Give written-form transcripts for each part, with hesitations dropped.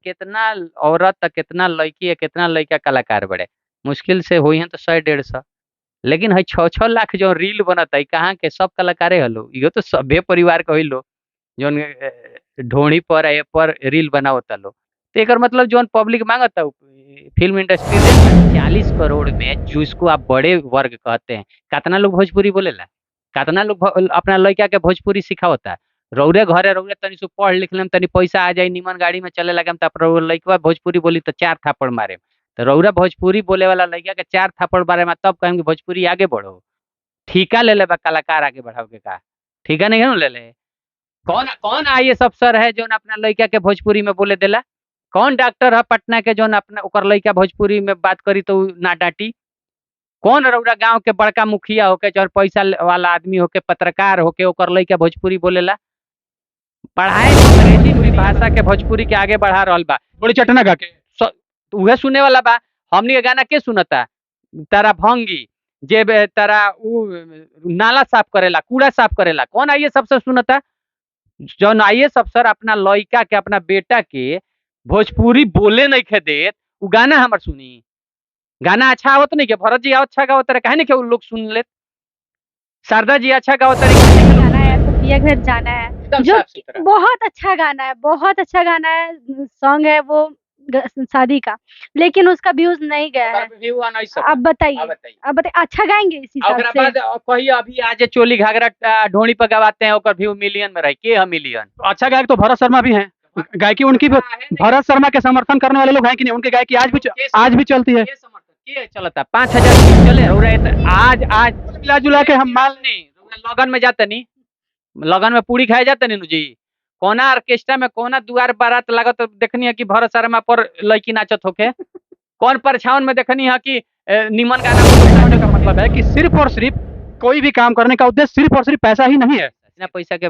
कितना औरत त कितना लड़की है कितना लड़का कलाकार बड़े, मुश्किल से हुई हैं तो 100-150। लेकिन है 6-6 लाख जो रील बनता है कहाँ के सब कलाकारे हलो, इहो तो सभे परिवार के होइलो जोन ढोणी पर ए पर रील बनावता लो। तो एकर मतलब जोन पब्लिक मांगता फिल्म इंडस्ट्री दे 40 करोड़ में जिसको आप बड़े वर्ग कहते हैं, कितना लोग भोजपुरी बोलेला, कितना लोग अपना लड़का के भोजपुरी सिखावता। रौरे घरे रौरे तनी सु पढ़ लिख लेम तनी पैसा आ जाई निमन गाड़ी में चले लगम त लड़का भोजपुरी बोली तो 4 थापड़ मारे। तो रौरा भोजपुरी बोले वाला लड़का के 4 थापड़ मारे में तब कहेंगे भोजपुरी आगे बढ़ो। ठीका ले ले बा कलाकार आगे बढ़ाओ के का, ठीका नहीं है ना ले ले। कौन कौन आईएएस अफसर है जो अपना लड़का के भोजपुरी में बोले देला, कौन डॉक्टर है पटना के जो अपना ओकर लड़का भोजपुरी में बात करी तो ना डांटी। कौन रउरा गांव के बड़का मुखिया होके चाहे पैसा वाला आदमी होके पत्रकार होके ओकर लड़का भोजपुरी बोलेला। पढ़ाई अंग्रेजी हुई भाषा के भोजपुरी के आगे बढ़ा रहल बा थोड़ी चटना गा के। उहे सुने वाला बा। हमनी के गाना के सुनता, तारा भंगी जे तारा उ नाला साफ करेला कूड़ा साफ करेला, कौन आईएएस अफसर सुनता। जौन आईएएस अफसर अपना लड़का के अपना बेटा के भोजपुरी बोले नहीं खे देत, उ गाना हमर सुनी। गाना अच्छा आवत नहीं के, भरत जी अच्छा गावत रहे काहे नहीं के उ लोग सुन लेत। शारदा जी अच्छा गावत रहे काहे नहीं के लोग गाना है तो पिया घर जाना है, एकदम जो साफ सुथरा। बहुत अच्छा गाना है, बहुत अच्छा गाना है, सॉन्ग है वो शादी का, लेकिन उसका व्यूज नहीं गया है। व्यू आ नहीं सब। अब बताइए, अब बताइए। अब बताइए अच्छा गाएंगे इस हिसाब ओकरा से। बाद कहिए अभी आज चोली घाघरा ढोणी पर गवाते हैं ओकर व्यू मिलियन में रही के है मिलियन। अच्छा गायक तो भरत शर्मा भी हैं, गायकी उनकी भी भरत शर्मा के समर्थन करने वाले लोग हैं कि नहीं, उनकी गायकी आज भी चलती है। के समर्थन के चलता 5000 चले हो रहे थे आज आज मिला जुला के हम मान नहीं लगन में जाते नहीं, लगन में पूरी खाए जाते नहीं जी। कोना ऑर्केस्ट्रा में कोना दुआर बारात लागत तो देखनी है कि भरत शर्मा पर लड़की नाचत होके, कौन परछावन में देखनी है कि निमन गाना होने का मतलब है कि सिर्फ और सिर्फ कोई भी काम करने का उद्देश्य सिर्फ और सिर्फ पैसा ही नहीं है। इतना पैसा के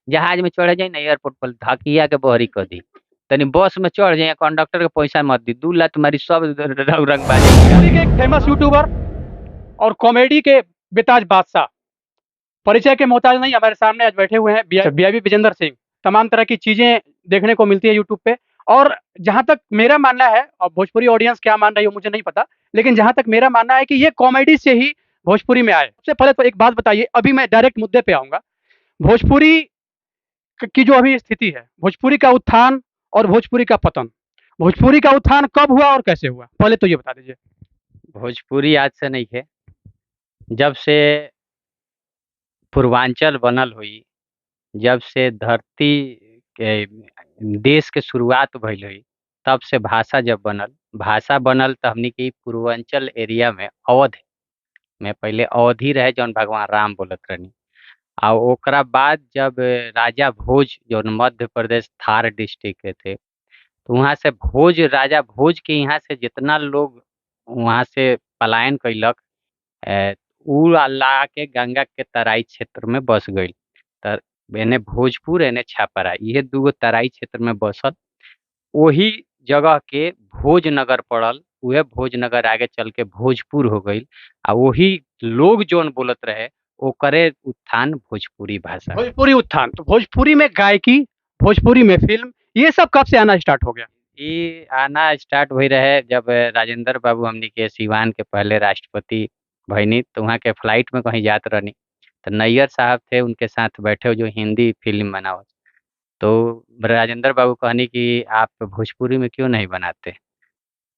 जहाज में चढ़े जाए ना एयरपोर्ट पर धकिया के बहरी कर दी, तनी बस में चढ़ जाए कंडक्टर के पैसा मत दी, 2 लाख तुम्हारी सब रंग बाजी। एक फेमस यूट्यूबर और कॉमेडी के बेताज बादशाह, परिचय के मोहताज नहीं, हमारे सामने आज बैठे हुए हैं बीआईबी विजेंद्र सिंह। तमाम तरह की चीजें देखने को मिलती है यूट्यूब पे, और जहां तक मेरा मानना है, और भोजपुरी ऑडियंस क्या मान रही हो मुझे नहीं पता, लेकिन जहां तक मेरा मानना है कि ये कॉमेडी से ही भोजपुरी में आए। सबसे पहले तो एक बात बताइए, अभी मैं डायरेक्ट मुद्दे पे आऊंगा। भोजपुरी की जो अभी स्थिति है, भोजपुरी का उत्थान और भोजपुरी का पतन, भोजपुरी का उत्थान कब हुआ और कैसे हुआ, पहले तो ये बता दीजिए। भोजपुरी आज से नहीं है, जब से पूर्वांचल बनल हुई, जब से धरती के देश के शुरुआत भइल हुई, तब से भाषा जब बनल, भाषा बनल तो हमनी के पूर्वांचल एरिया में अवध में पहले अवधि रहे जौन भगवान राम बोलत रहनी। आ ओकरा बाद जब राजा भोज जौन मध्य प्रदेश थार डिस्ट्रिक्ट के थे, तो वहाँ से भोज राजा भोज के यहाँ से जितना लोग वहाँ से पलायन कैलक, उ ला के गंगा के तराई क्षेत्र में बस गई। तर एने भोजपुर एने छापरा, ये दूगो तराई क्षेत्र में बसल। वही जगह के भोजनगर पड़ल, उहे भोजनगर आगे चल के भोजपुर हो गई। आ वही लोग जोन बोलत रहे ओकरे उत्थान भोजपुरी भाषा। भोजपुरी उत्थान, तो भोजपुरी में गायकी, भोजपुरी में फिल्म, ये सब कब से आना स्टार्ट हो गया? ये आना स्टार्ट हुई रहे जब राजेंद्र बाबू हमनी के सिवान के पहले राष्ट्रपति भइनी, तो वहाँ के फ्लाइट में कहीं जात रहनी, तो नैयर साहब थे उनके साथ बैठे जो हिंदी फिल्म बनावत। तो राजेंद्र बाबू कहनी कि आप भोजपुरी में क्यों नहीं बनाते,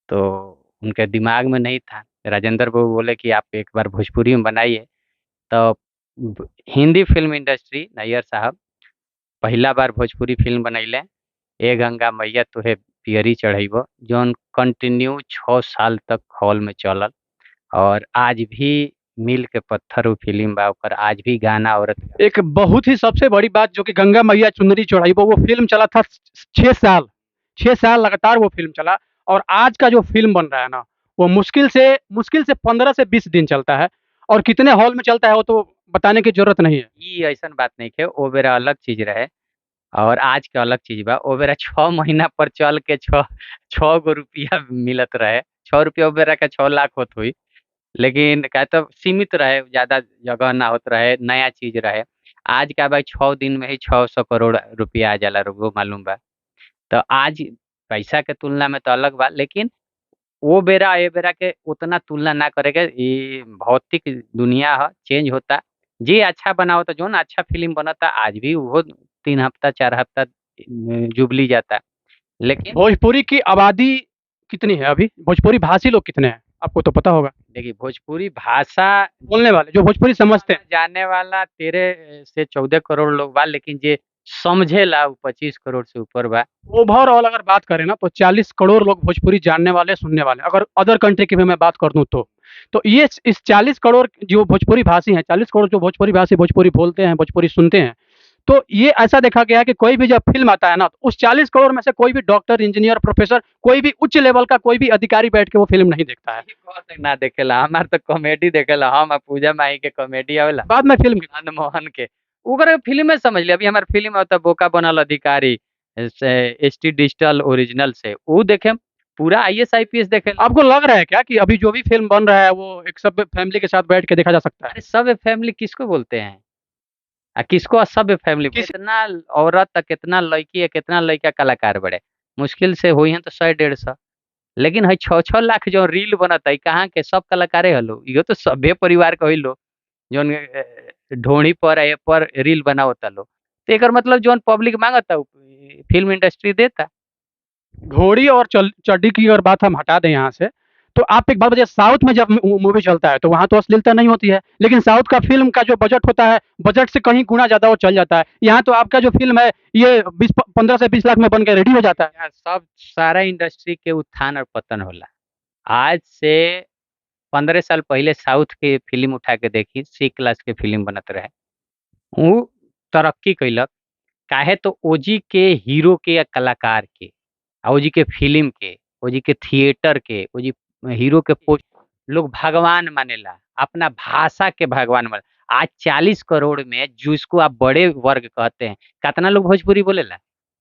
तो उनके दिमाग में नहीं था। राजेंद्र बाबू बोले कि आप एक बार भोजपुरी में बनाइए। तो हिंदी फिल्म इंडस्ट्री नैयर साहब पहला बार भोजपुरी फिल्म बनैले, ए गंगा मैया तुहे पियरी चढ़ैबो, जौन कंटिन्यू 6 साल तक हॉल में चलल। और आज भी मील के पत्थर वो फिल्म बा, ओकर आज भी गाना औरत। एक बहुत ही सबसे बड़ी बात जो कि गंगा मैया चुनरी चढ़ाइबो, वो फिल्म चला था 6 साल, 6 साल लगातार वो फिल्म चला। और आज का जो फिल्म बन रहा है ना, वो मुश्किल से 15 से 20 दिन चलता है, और कितने हॉल में चलता है वो तो बताने की जरूरत नहीं है। ये ऐसा बात नहीं है, ओ बेरा अलग चीज रहे और आज के अलग चीज बा। ओ बेरा 6 महीना पर चल के 6 गो रुपया मिलत रहे, 6 रुपया ओ बेरा का 6 लाख होत हुई। लेकिन क्या तो सीमित रहे, ज्यादा जगह ना होत रहे, नया चीज रहे। आज का भाई 6 दिन में ही 600 करोड़ रुपया आ जाला, रुको मालूम बा। तो आज पैसा के तुलना में तो अलग बा, लेकिन वो बेरा ए बेरा के उतना तुलना ना करे के। ई भौतिक दुनिया ह, चेंज होता। जे अच्छा बनावता, जोन अच्छा फ़िल्म बनता, आज भी उहो 3 हफ्ता 4 हफ्ता जुबली जाता। लेकिन भोजपुरी की आबादी कितनी है अभी? भोजपुरी भाषी लोग कितने हैं? आपको तो पता होगा। देखिए, भोजपुरी भाषा बोलने वाले, जो भोजपुरी समझते हैं। जाने वाला 13 से 14 करोड़ लोग बा, लेकिन जे समझेला वो 25 करोड़ से ऊपर बा। ओवरऑल अगर बात करें ना, तो 40 करोड़ लोग भोजपुरी जानने वाले, सुनने वाले हैं। अगर अदर कंट्री की भी मैं बात कर दूँ तो। तो ये इस 40 करोड़ जो भोजपुरी भाषी हैं, 40 करोड़ जो भोजपुरी भाषी भोजपुरी बोलते हैं, भोजपुरी सुनते हैं, तो ये ऐसा देखा गया है कि कोई भी जब फ़िल्म आता है ना, तो उस 40 करोड़ में से कोई भी डॉक्टर, इंजीनियर, प्रोफ़ेसर, कोई भी उच्च लेवल का कोई भी अधिकारी बैठ के वो फ़िल्म नहीं देखता है। ना देखेला, हमार तो कॉमेडी देखेला। हम आ पूजा माई के कॉमेडी आवेला, बाद में फ़िल्म मनमोहन के ओकरे फिल्मे समझ ले। अभी हमार फिल्म आवता बोका बनल अधिकारी से एसटी डिजिटल ओरिजिनल से, ऊ देखेम पूरा आईएएस आईपीएस देखेला। आपको लग रहा है क्या कि अभी जो भी फ़िल्म बन रहा है, वो एक सब फैमिली के साथ बैठ के देखा जा सकता है? अरे सब फैमिली किसको बोलते हैं? किसको सब फैमिली? कितना औरत आ, कितना लड़की है, कितना लड़का कलाकार बड़े, मुश्किल से होई हैं तो 100 150। लेकिन है 6-6 लाख जो रील बनता है, कहाँ के सब कलाकारे हलो। इहो तो सभे परिवार के होइलो जोन ढोणी पर ए पर रील बनावता लो। तो एकर मतलब जोन पब्लिक मांगता उ फिल्म इंडस्ट्री देता। घोड़ी और चड्डी की अगर बात हम हटा दें यहाँ से, तो आप एक बात बताइए, साउथ में जब मूवी चलता है तो वहाँ तो अश्लीलता नहीं होती है, लेकिन साउथ का फ़िल्म का जो बजट होता है, बजट से कहीं गुना ज़्यादा वो चल जाता है। यहाँ तो आपका जो फ़िल्म है, ये 15 से 20 लाख में बन के रेडी हो जाता है। यार सब सारा इंडस्ट्री के उत्थान और पतन होला। आज से 15 साल पहले साउथ के फ़िल्म उठा के देखी, सी क्लास के फ़िल्म बनत रहे। ऊ तरक्की कैलक। काहे तो ओजी के हीरो के या कलाकार के, ओजी के फिल्म के, ओजी के थिएटर के, ओजी हीरो के लोग भगवान मानेला, अपना भाषा के भगवान मानेला। आज 40 करोड़ में जिसको आप बड़े वर्ग कहते हैं, कितना लोग भोजपुरी बोलेला?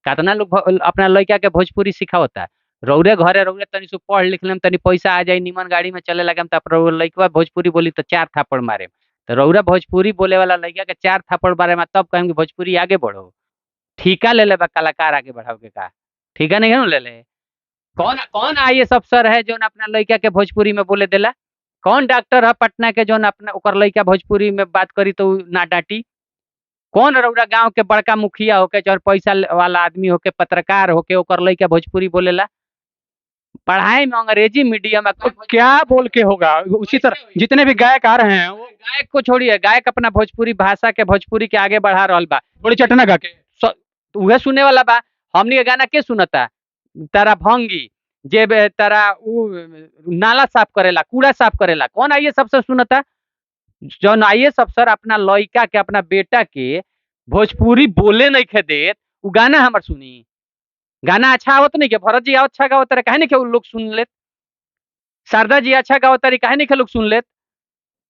कितना लोग अपना लड़का के भोजपुरी सिखावता? रौरे घरे रौरे तनी सु पढ़ लिख लेम, तनी पैसा आ जाई, निमन गाड़ी में चले लगम, त लड़कवा भोजपुरी बोली तो 4 थापड़ मारे। तो रौरा भोजपुरी बोले वाला लड़का के 4 थापड़ मारे में तब कहेंगे भोजपुरी आगे बढ़ो। ठीका ले ले बा कलाकार आगे बढ़ाओ के का? ठीका नहीं है ले ले। कौन कौन आईएएस अफसर है जो अपना लड़का के भोजपुरी में बोले देला? कौन डॉक्टर है पटना के जो अपना ओकर लड़का भोजपुरी में बात करी तो ना डांटी? कौन रउरा गांव के बड़का मुखिया होके, चाहे पैसा वाला आदमी होके, पत्रकार होके, ओकर लड़का भोजपुरी बोलेला? पढ़ाई में अंग्रेजी मीडियम तो क्या बोल के होगा? उसी तरह जितने भी गायक आ रहे हैं, वो गायक को छोड़िए, गायक अपना भोजपुरी भाषा के भोजपुरी के आगे बढ़ा रहल बा। थोड़ी चटना गा के। उहे सुने वाला बा। हमनी के गाना के सुनता? तारा भंगी जे तारा उ नाला साफ करेला, कूड़ा साफ करेला, कौन आईएएस अफसर सुनता? जौन आईएएस अफसर अपना लड़का के, अपना बेटा के भोजपुरी बोले नहीं खे देत, उ गाना हमर सुनी। गाना अच्छा आवत नहीं के? भरत जी अच्छा गावत रहे, काहे नहीं के उ लोग सुन लेत? शारदा जी अच्छा गावत रही, काहे नहीं के लोग सुन लेत?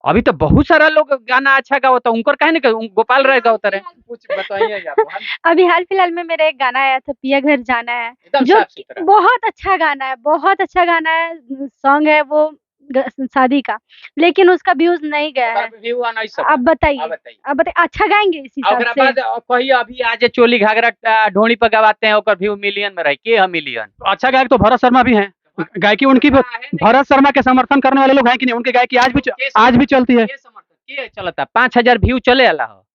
अभी तो बहुत सारा लोग गाना अच्छा गावता, उनकर काहे नहीं के गोपाल राय गावत रहे। कुछ बताइए आप। अभी हाल-फिलहाल में मेरा एक गाना आया था, पिया घर जाना है, एकदम जो साफ-सुथरा। बहुत अच्छा गाना है, बहुत अच्छा गाना है। सॉन्ग है वो शादी का, लेकिन उसका व्यूज़ नहीं गया है। व्यू आना ही सब। आप बताइए, आप बताइए। आप बताइए, अच्छा गाएँगे इस हिसाब ओकरा से? बाद कहिए अभी आज चोली घाघरा ढोणी पर गवाते हैं, ओकर व्यू मिलियन में रही। के है मिलियन? अच्छा गायक तो भरत शर्मा भी हैं। गायकी उनकी भी, भरत शर्मा के समर्थन करने वाले लोग हैं कि नहीं? उनकी गायकी आज भी चलती है। के समर्थन के चलता? 5000 व्यू चले आला हो।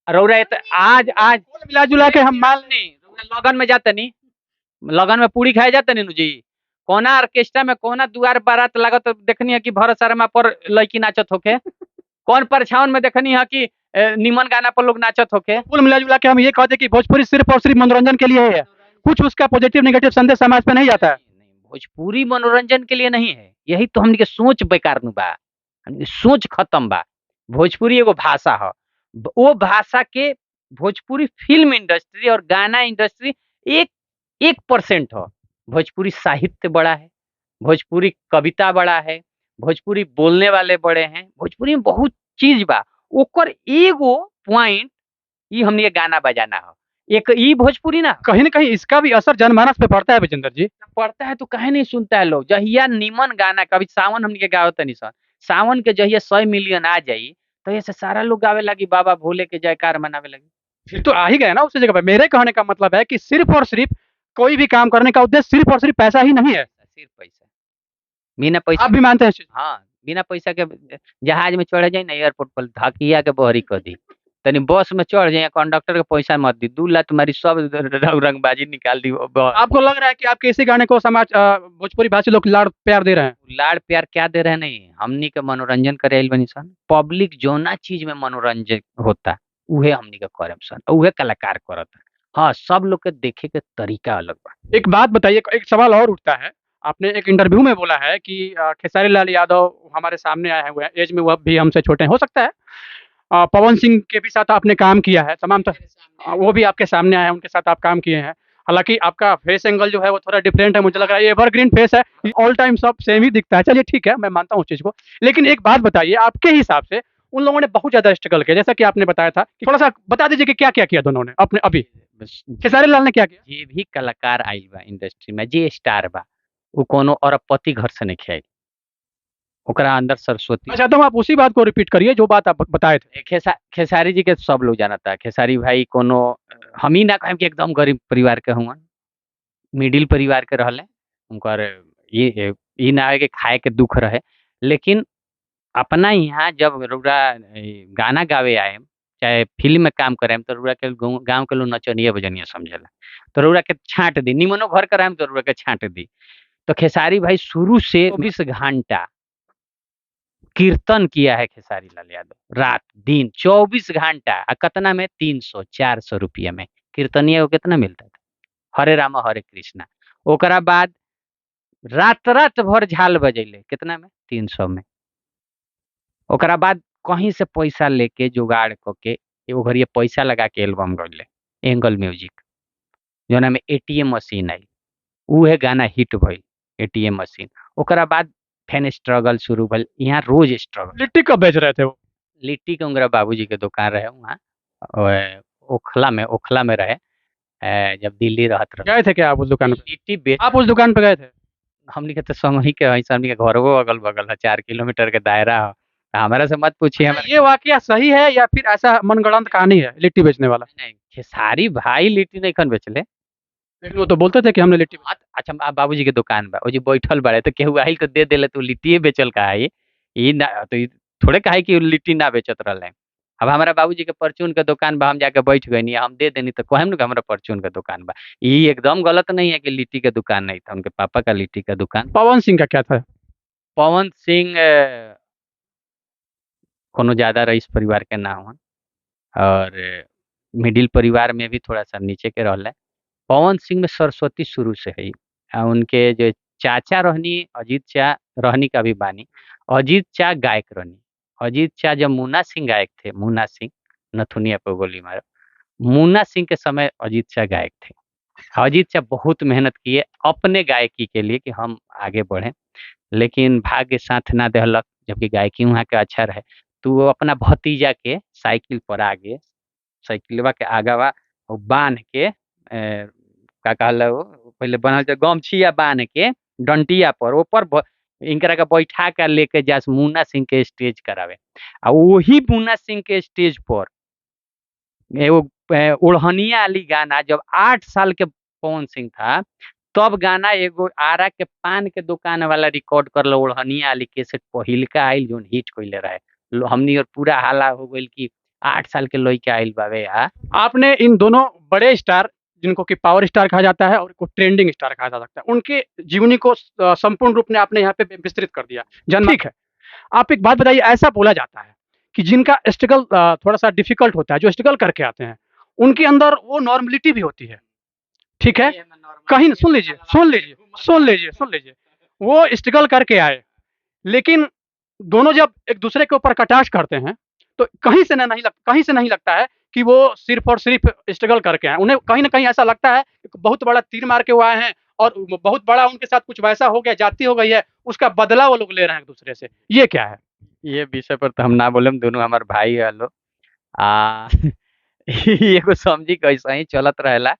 रौरा आज मिला जुला के हम मान नहीं, लगन में जाते नहीं, लगन में पूरी खाए जाते नहीं जी। कोना ऑर्केस्ट्रा में कोना दुआर बारात लागत तो देखनी है कि भरत शर्मा पर लड़की नाचत होके? कौन परछावन में देखनी है कि निमन गाना पर लोग नाचत होके? कुल मिला जुला के हम ये कहते हैं कि भोजपुरी सिर्फ और सिर्फ मनोरंजन के लिए है। कुछ उसका पॉजिटिव नेगेटिव संदेश समाज पे नहीं जाता है। नहीं, भोजपुरी मनोरंजन के लिए नहीं है। यही तो हमनी के सोच बेकार नु बा, हमनी के सोच खत्म बा। भोजपुरी एगो भाषा ह। वो भाषा के भोजपुरी फिल्म इंडस्ट्री और गाना इंडस्ट्री एक 1% ह। भोजपुरी साहित्य बड़ा है, भोजपुरी कविता बड़ा है, भोजपुरी बोलने वाले बड़े हैं, भोजपुरी में बहुत चीज बा। ओकर एगो पॉइंट ई हमनी के गाना बजाना ह। एक ई भोजपुरी ना कहीं न कहीं इसका भी असर जनमानस पे पड़ता है विजेंद्र जी। पड़ता है तो काहे नहीं सुनता है लोग? जहिया निमन गाना, कभी सावन हमनी के गावत तनी सन, सावन के जहिया 100 मिलियन आ जाई, तो ऐसे सारा लोग गावे लगी, बाबा भोले के जयकार मनावे लगी। फिर तो आ ही गया ना उसी जगह पे। मेरे कहने का मतलब है कि सिर्फ और सिर्फ कोई भी काम करने का उद्देश्य सिर्फ और सिर्फ पैसा ही नहीं है। सिर्फ पैसा, बिना पैसा आप भी मानते हैं इस चीज? हाँ, बिना पैसा के जहाज में चढ़े जाए ना एयरपोर्ट पर धकिया के बहरी कर दी, तनी बस में चढ़ जाए कंडक्टर के पैसा मत दी, 2 लाख तुम्हारी सब रंगबाजी निकाल दी। आपको लग रहा है कि आपके इसी गाने को भोजपुरी भाषी लोग लाड़ प्यार दे रहे हैं? लाड़ प्यार क्या दे रहे हैं, नहीं हमनी के मनोरंजन करे आइल बनी सन। पब्लिक जोना चीज में मनोरंजन होता उहे हमनी के करे सन, उहे कलाकार करता। हाँ, सब लोग के देखे के तरीका अलग बा। एक बात बताइए, एक सवाल और उठता है। आपने एक इंटरव्यू में बोला है कि खेसारी लाल यादव हमारे सामने आए हुए हैं, एज में वह भी हमसे छोटे हैं, हो सकता है पवन सिंह के भी साथ आपने काम किया है, तमाम वो भी आपके सामने आए हैं, उनके साथ आप काम किए हैं। हालांकि आपका फेस एंगल जो है वो थोड़ा डिफरेंट है, मुझे लग रहा है ये एवरग्रीन फेस है, ऑल टाइम सब सेम ही दिखता है। चलिए ठीक है, मैं मानता हूँ उस चीज़ को। लेकिन एक बात बताइए, आपके हिसाब से उन लोगों ने बहुत ज़्यादा स्ट्रगल किया, जैसा कि आपने बताया था, कि थोड़ा सा बता दीजिए कि क्या क्या किया दोनों ने अपने अभी। बस खेसारी लाल ने क्या किया? जे भी कलाकार आइल बा इंडस्ट्री में, जे स्टार बा, उ कोनो अरबपति घर से नहीं आइल, ओकरा अंदर सरस्वती। मैं चाहता हूँ आप उसी बात को रिपीट करिए जो बात आप बताए थे। खेसारी जी के सब लोग जानता है। खेसारी भाई कोनो, हम ही ना कहें कि एकदम गरीब परिवार के हुआ, मिडिल परिवार के रहले। उनकर ये ना है कि खाए के दुख रहे, लेकिन अपना यहाँ जब रउरा गाना गावे आएम, चाहे फिल्म में काम करेम, तो रउरा के गाँव के लोग नचनिया बजनिया समझेला, तो रउरा के छाँट दी, निमनो घर कराएम तो रउरा के छाँट दी। तो खेसारी भाई शुरू से 24 घंटा कीर्तन किया है खेसारी लाल यादव, रात दिन 24 घंटा। कितना में? 300-400 रुपया में कीर्तनिया को कितना मिलता था? हरे राम हरे कृष्णा। ओकरा बाद रात रात भर झाल बजैले, कितना में? 300 में। ओकरा बाद कहीं से पैसा लेके जुगाड़ करके एगो घरिया पैसा लगा के एल्बम गइले, एंगल म्यूजिक, जोना में एटीएम मशीन आई, उहे गाना हिट भइल, एटीएम मशीन। ओकरा बाद फेन स्ट्रगल शुरू भइल, यहाँ रोज स्ट्रगल। लिट्टी कब बेच रहे थे वो? लिट्टी के उनकरा बाबूजी के दुकान रहे वहाँ, ओखला में रहे, जब दिल्ली रहत रहे। गए थे क्या आप उस दुकान पे? लिट्टी बेच आप उस दुकान पे गए थे? हमनी के तो संगही के हई, हमनी के घरवो अगल बगल है, 4 किलोमीटर के दायरा है। हमारा से मत पूछिए। हमारे ये वाकया सही है या फिर ऐसा मनगढ़ंत कहानी है लिट्टी बेचने वाला? नहीं, खेसारी भाई लिट्टी नहीं खन बेचले। लेकिन वो तो बोलते थे कि हमने लिट्टी अच्छा, बाबूजी के दुकान बा, ओ जी बैठल बाड़े, तो केहू आइल तो दे देले, तो लिट्टिए बेचल का है ई ना, तो ई थोड़े काहे कि लिट्टी ना बेचत रहले। अब हमारा बाबूजी के परचून के दुकान बा, हम जाके बैठ गइनी, हम दे देनी तो कहेम ना कि हमारा परचून के दुकान बा। ई एकदम गलत नहीं है कि लिट्टी के दुकान नहीं था, उनके पापा का लिट्टी का दुकान। पवन सिंह का क्या था? पवन सिंह कोनो ज्यादा रईस परिवार के ना हुआ, और मिडिल परिवार में भी थोड़ा सा नीचे के रहले। पवन सिंह में सरस्वती शुरू से है। उनके जो चाचा रहनी, अजीत चा रहनी का भी बानी। अजीत चा गायक रहनी। अजीत चा जब मुन्ना सिंह गायक थे, मुन्ना सिंह नथुनिया पे गोली मारो, मुन्ना सिंह के समय अजीत चा गायक थे। अजीत चा बहुत मेहनत किए अपने गायकी के लिए कि हम आगे बढ़े, लेकिन भाग्य साथ ना देहलक, जबकि गायकी वहाँ के अच्छा रहे। तो वो अपना भतीजा के साइकिल पर आगे, साइकिलवा के आगवा बांध के का कहला वो पहले बनल जे गमछिया बांध के डंटिया पर ऊपर इनकरा के बैठा के लेके जास मुन्ना सिंह के स्टेज करावे। आ वही मुन्ना सिंह के स्टेज पर एगो ओढ़निया वाली गाना जब 8 साल के पवन सिंह था, तब गाना एगो आरा के पान के दुकान वाला रिकॉर्ड करल, ओढ़निया वाली कैसेट पहिलका आइल जोन हिट कइले रहे। हमनी और पूरा हाला हो गइल कि 8 साल के लइका आइल बावे। आपने इन दोनों बड़े स्टार, जिनको कि पावर स्टार कहा जाता है और को ट्रेंडिंग स्टार कहा जा सकता है, उनके जीवनी को संपूर्ण रूप में आपने यहाँ पे विस्तृत कर दिया। ठीक है, आप एक बात बताइए, ऐसा बोला जाता है कि जिनका स्ट्रगल थोड़ा सा डिफिकल्ट होता है, जो स्ट्रगल करके आते हैं, उनके अंदर वो नॉर्मलिटी भी होती है। ठीक है, कहीं सुन लीजिए, वो स्ट्रगल करके आए, लेकिन दोनों जब एक दूसरे के ऊपर कटाक्ष करते हैं, तो कहीं से नहीं लगता है कि वो सिर्फ और सिर्फ स्ट्रगल करके आए। उन्हें कहीं ना कहीं ऐसा लगता है कि बहुत बड़ा तीर मार के वो आए हैं और बहुत बड़ा उनके साथ कुछ वैसा हो गया, जाति हो गई है, उसका बदला वो लोग ले रहे हैं एक दूसरे से। ये क्या है? ये विषय पर तो हम ना बोलेम, दोनों हमार भाई है लोग। एगो समझी कैसा ही चलत रहेला